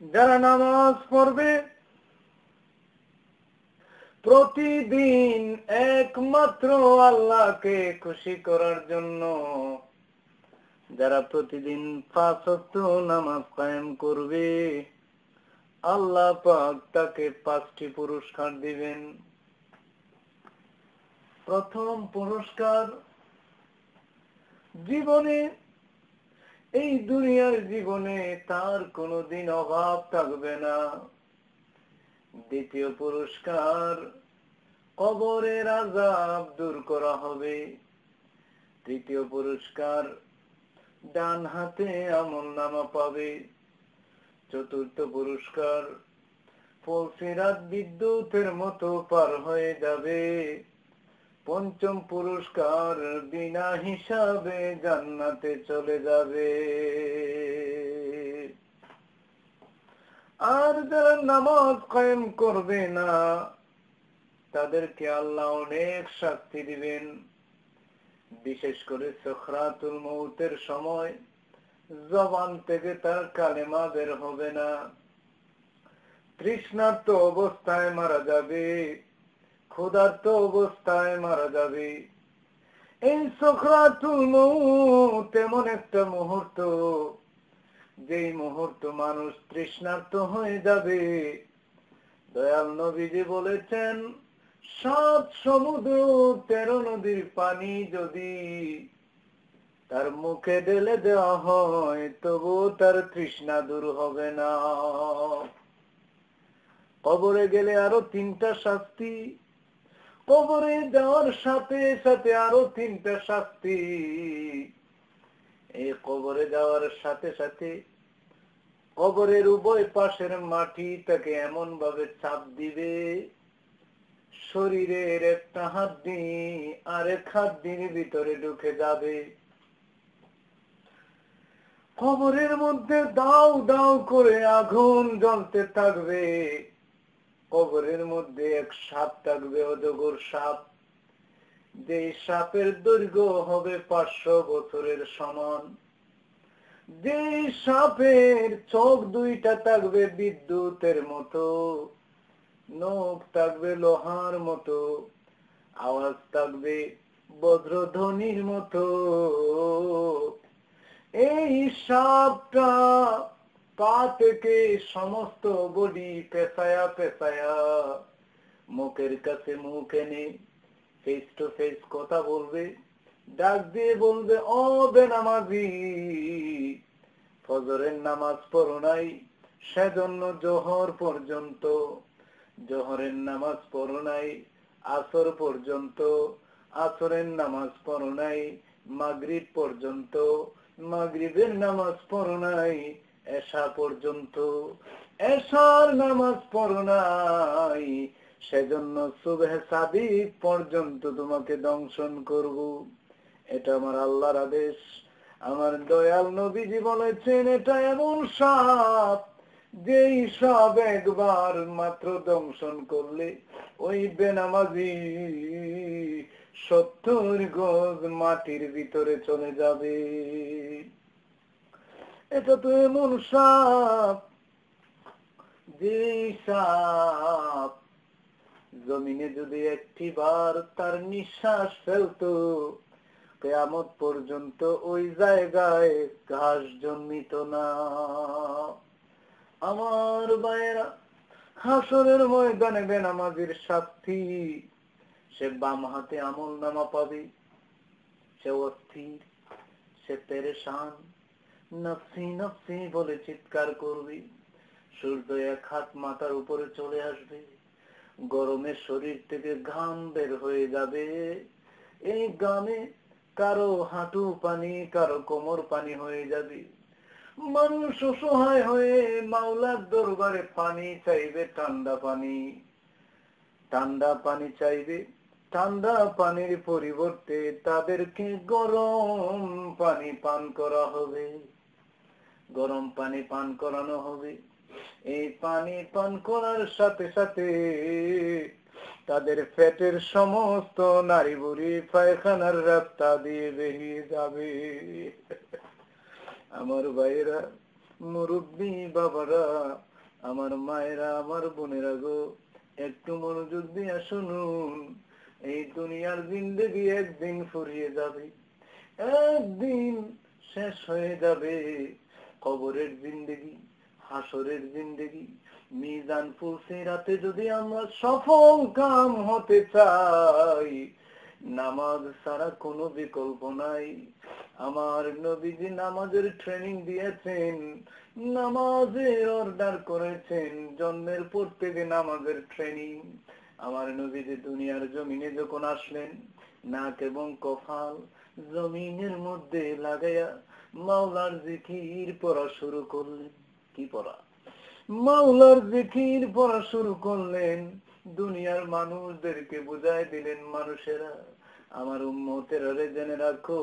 যারা নামাজ পড়বে প্রতিদিন একমাত্র আল্লাহকে খুশি করার জন্য, যারা প্রতিদিন 5 ওয়াক্ত নামাজ কায়েম করবে, আল্লাহ পাক তাকে 5টি পুরস্কার দিবেন। প্রথম পুরস্কার, জীবনে এই দুনিয়ার জীবনে তার কোনোদিন অভাব থাকবে না। দ্বিতীয় পুরস্কার, কবরের আযাব দূর করা হবে। তৃতীয় পুরস্কার, ডান হাতে আমলনামা পাবে। চতুর্থ পুরস্কার, ফুলসিরাত বিদ্যুতের মতো পার হয়ে যাবে। পঞ্চম পুরস্কার, বিনা হিসাবে জান্নাতে চলে যাবে। আর যারা নামাজ কায়েম করবে না, তাদেরকে আল্লাহ অনেক শাস্তি দিবেন। বিশেষ করে সাকরাতুল মউতের সময় জবান থেকে তার কালেমা বের হবে না, তৃষ্ণার্ত অবস্থায় মারা যাবে, ক্ষুধার্ত অবস্থায় মারা যাবে। এই সাকরাতুল মউত এমন একটা মুহূর্ত, যেই মুহূর্ত মানুষ তৃষ্ণার্ত হয়ে যাবে। দয়াল নবীজি বলেছেন, 7 সমুদ্র 13 নদীর পানি যদি তার মুখে ঢেলে দেওয়া হয়, তবু তার তৃষ্ণা দূর হবে না। কবরে গেলে আরো 3টা শাস্তি, কবরে যাওয়ার সাথে সাথে আরো 3টা শাস্তি। এই কবরে যাওয়ার সাথে সাথে কবরের উভয় পাশের মাটি তাকে এমন ভাবে চাপ দিবে, শরীরের একটা হাড্ডি আরেক হাড্ডির ভিতরে ঢুকে যাবে। কবরের মধ্যে দাউ দাউ করে আগুন জ্বলতে থাকবে। কবরের মধ্যে এক সাপ থাকবে, অজগর সাপ। যে সাপের দৈর্ঘ্য হবে 500 বছরের সমান। যে সাপের চোখ 2টা থাকবে বিদ্যুতের মতো, নখ থাকবে লোহার মতো, আওয়াজ থাকবে বজ্রধ্বনির মতো। এই সাপটা পা থেকে সমস্ত বডি পেঁচায়া পেঁচায়া মুখের কাছে মুখ এনে ফেস টু ফেস কথা বলবে, ডাক দিয়ে বলবে, ও বেনামাজি, ফজরের নামাজ পড়ো নাই, সেজন্য জোহর পর্যন্ত, জোহরের নামাজ পড়ো নাই আসর পর্যন্ত, আসরের নামাজ পড়ো নাই মাগরিব পর্যন্ত, মাগরিবের নামাজ পড়ো নাই এশা পর্যন্ত, এশার নামাজ পড়ো নাই, সেজন্য সুবহ সাদিক পর্যন্ত তোমাকে দংশন করব। এটা আমার আল্লাহর আদেশ। আমার দয়াল নবীজি বলেছেন, এটা এমন সাপ, যেই সাপ একবার মাত্র দংশন করলে ওই বেনামাজি 70 গজ মাটির ভিতরে চলে যাবে। এটা তো এমন সাপ, যেই সাপ জমিনে যদি একটিবার তার নিঃশ্বাস ফেলতো, কিয়ামত পর্যন্ত ওই জায়গায় ঘাস জন্মিত না। আমার ভাইয়েরা, হাসরের ময়দানে বেনামাজির শাস্তি, সে বাম হাতে আমলনামা পাবে, সে অস্থির, সে পেরেশান, নফসি নফসি বলে চিৎকার করবে। সূর্য এক হাত মাথার উপরে চলে আসবে, গরমে শরীর থেকে ঘাম বের হয়ে যাবে। এই ঘামে কারো হাঁটু পানি, কারো কোমর পানি হয়ে যাবে। মানুষ অসহায় হয়ে মাওলার দরবারে পানি চাইবে, ঠান্ডা পানি, ঠান্ডা পানি চাইবে। ঠান্ডা পানির পরিবর্তে তাদেরকে গরম পানি পান করা হবে, গরম পানি পান করানো হবে। এই পানি পান করার সাথে সাথে তাদের পেটের সমস্ত নারী বুড়ি পায়খানার রাস্তা দিয়ে বেরিয়ে যাবে। আমার ভাইয়েরা, মুরব্বী বাবারা, আমার মায়েরা, আমার বোনেরা গো, একটু মনোযোগ দিয়ে শুনুন। এই দুনিয়ার জিন্দেগি একদিন ফুরিয়ে যাবে, একদিন শেষ হয়ে যাবে। কবরের জিন্দেগি, হাসরের জিন্দেগি, মিজান ফুলসিরাতে যদি আমরা সফল কাম হতে চাই, নামাজ ছাড়া কোনো বিকল্প নাই। আমার নবীজি নামাজের ট্রেনিং দিয়েছেন, নামাজের অর্ডার করেছেন, জন্মের পর থেকে নামাজের ট্রেনিং। আমার নবীজি দুনিয়ার জমিনে যখন আসলেন, নাক এবং কপাল জমিনের মধ্যে লাগাইয়া মাওলার জিকির পড়া শুরু করলেন। কি পড়া? মাওলার জিকির পড়া শুরু করলেন। দুনিয়ার মানুষদেরকে বুঝাই দিলেন, মানুষেরা, আমার উম্মতেরা রে, জেনে রাখো,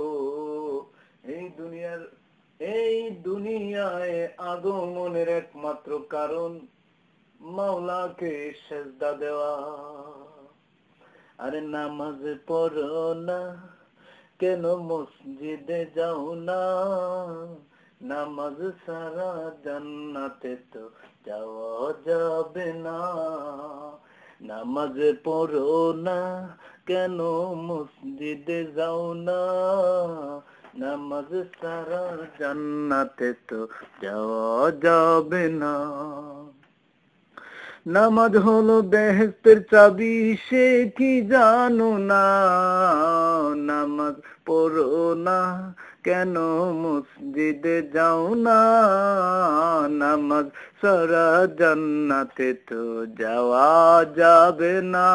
এই দুনিয়ায় আগমনের একমাত্র কারণ মাওলাকে সেজদা দেওয়া। আরে নামাজ পড়ো না কেন, মসজিদে যাও না, নামাজ সারা জান্নাতে তো যাওয়া যাবে না। নামাজ পড়ো না কেন, মসজিদে যাও না, নামাজ সারা জান্নাতে তো যাওয়া যাবে না। নামাজ হলো বেহেশতের চাবি, সে কি জানো না, নামাজ পড়ো না কেন, মসজিদে যাও না, নামাজ সারা জান্নাতে তো যাওয়া যাবে না।